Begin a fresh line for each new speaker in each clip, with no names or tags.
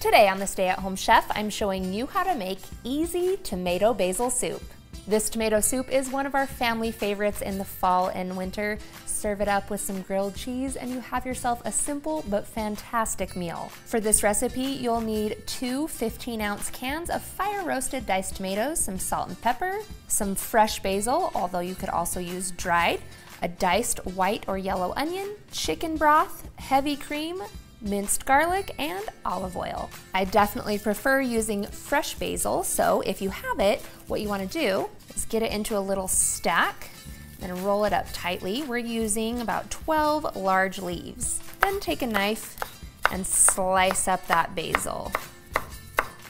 Today on the Stay at Home Chef, I'm showing you how to make easy tomato basil soup. This tomato soup is one of our family favorites in the fall and winter. Serve it up with some grilled cheese and you have yourself a simple but fantastic meal. For this recipe, you'll need 2 15-ounce cans of fire-roasted diced tomatoes, some salt and pepper, some fresh basil, although you could also use dried, a diced white or yellow onion, chicken broth, heavy cream, minced garlic, and olive oil. I definitely prefer using fresh basil, so if you have it, what you want to do is get it into a little stack, then roll it up tightly. We're using about 12 large leaves. Then take a knife and slice up that basil.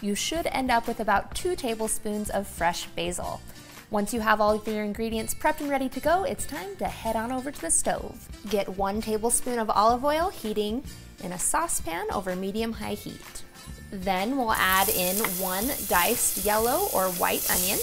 You should end up with about 2 tablespoons of fresh basil. Once you have all of your ingredients prepped and ready to go, it's time to head on over to the stove. Get 1 tablespoon of olive oil heating in a saucepan over medium-high heat. Then we'll add in 1 diced yellow or white onion,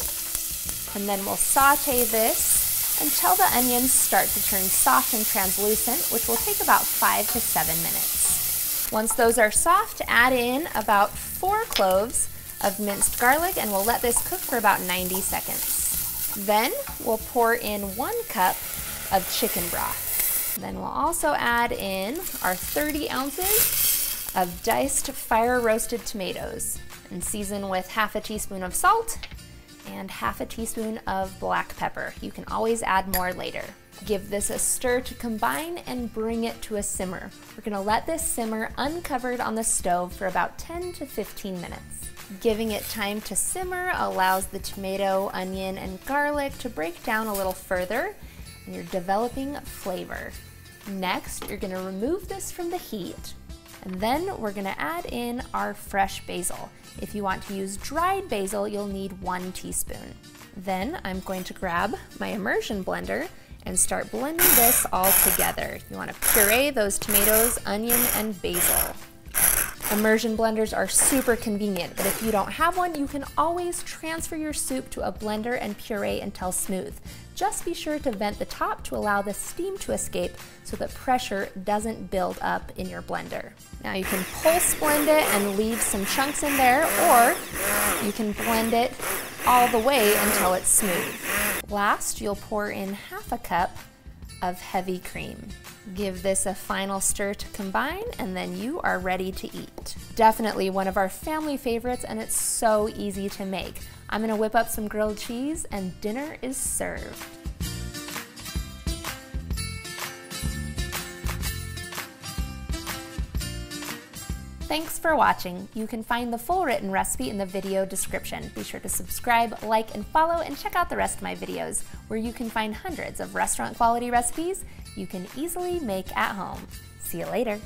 and then we'll saute this until the onions start to turn soft and translucent, which will take about 5 to 7 minutes. Once those are soft, add in about 4 cloves of minced garlic, and we'll let this cook for about 90 seconds. Then we'll pour in 1 cup of chicken broth. Then we'll also add in our 30 ounces of diced fire-roasted tomatoes and season with half a teaspoon of salt and half a teaspoon of black pepper. You can always add more later. Give this a stir to combine and bring it to a simmer. We're gonna let this simmer uncovered on the stove for about 10 to 15 minutes. Giving it time to simmer allows the tomato, onion, and garlic to break down a little further, and you're developing flavor. Next, you're gonna remove this from the heat, and then we're gonna add in our fresh basil. If you want to use dried basil, you'll need 1 teaspoon. Then I'm going to grab my immersion blender and start blending this all together. You wanna puree those tomatoes, onion, and basil. Immersion blenders are super convenient, but if you don't have one, you can always transfer your soup to a blender and puree until smooth. Just be sure to vent the top to allow the steam to escape so that pressure doesn't build up in your blender. Now you can pulse blend it and leave some chunks in there, or you can blend it all the way until it's smooth. Last, you'll pour in half a cup of heavy cream. Give this a final stir to combine, and then you are ready to eat. Definitely one of our family favorites, and it's so easy to make. I'm gonna whip up some grilled cheese and dinner is served. Thanks for watching. You can find the full written recipe in the video description. Be sure to subscribe, like, and follow, and check out the rest of my videos, where you can find hundreds of restaurant quality recipes you can easily make at home. See you later.